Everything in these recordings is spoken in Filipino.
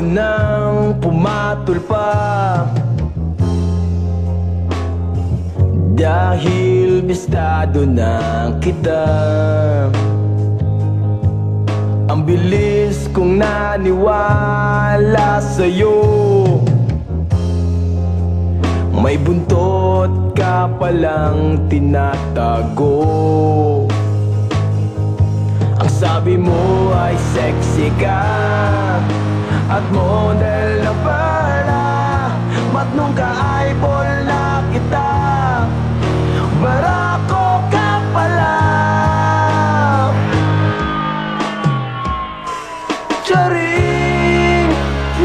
nang pumatol pa, dahil bistado na kita. Ang bilis kong naniwala sa'yo, may buntot ka palang tinatago. Ang sabi mo ay sexy ka at model na pala, matnong ka-eyeball na kita, barako ka pala. Charing,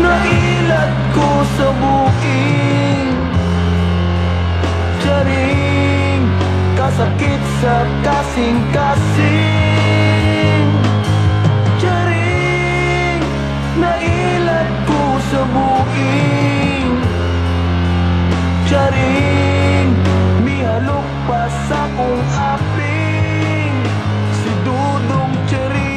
nailat ko sa buking. Charing, kasakit sa kasing-kasing. Charing, nailat ko sa buking. Charing, mihalok pa sa kong aping, si Dudong Charing.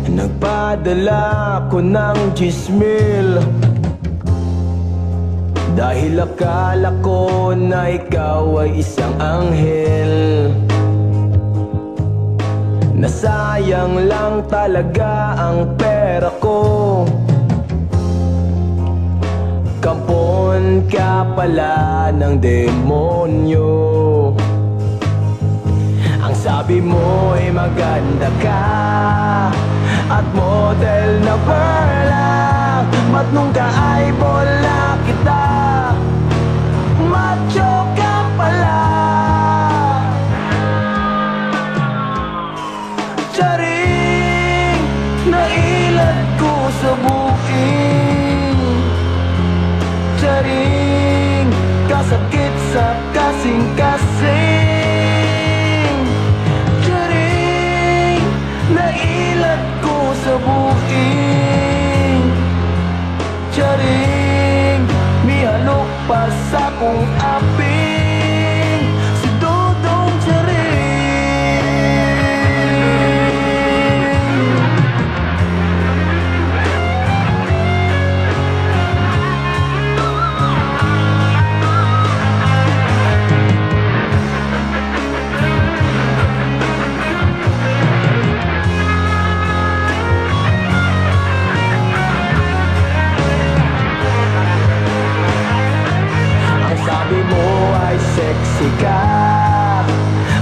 Nagpadala ko ng 10,000 dahil akala ko na ikaw ay isang anghel. Nasayang lang talaga ang pera ko, kampon ka pala ng demonyo. Ang sabi mo ay maganda ka at model na perla, matnong ka-eyeball na kita, macho ka pala. Charing, nailat ko sa buking. Charing, kasakit sa kasing-kasing. Charing, nailat ko sa buking. Charing, mihalok pa sa kong aping, si Dudong Charing. Sabi mo ay sexy ka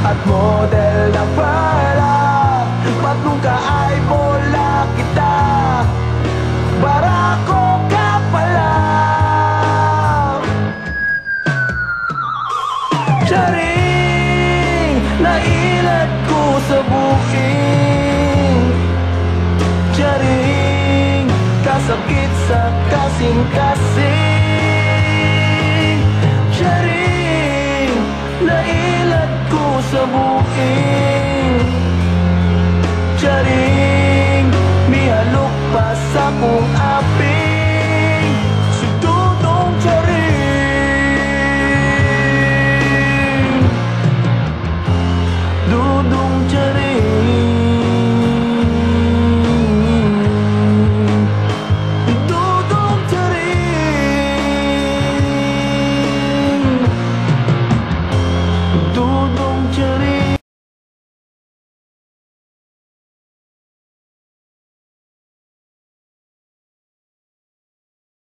at model na pala, matnong ka-eyeball na kita, barako ka pala. Charing, nailat ko sa buking. Charing, kasakit sa kasing-kasing. Charing, nailat ko sa buking. Charing,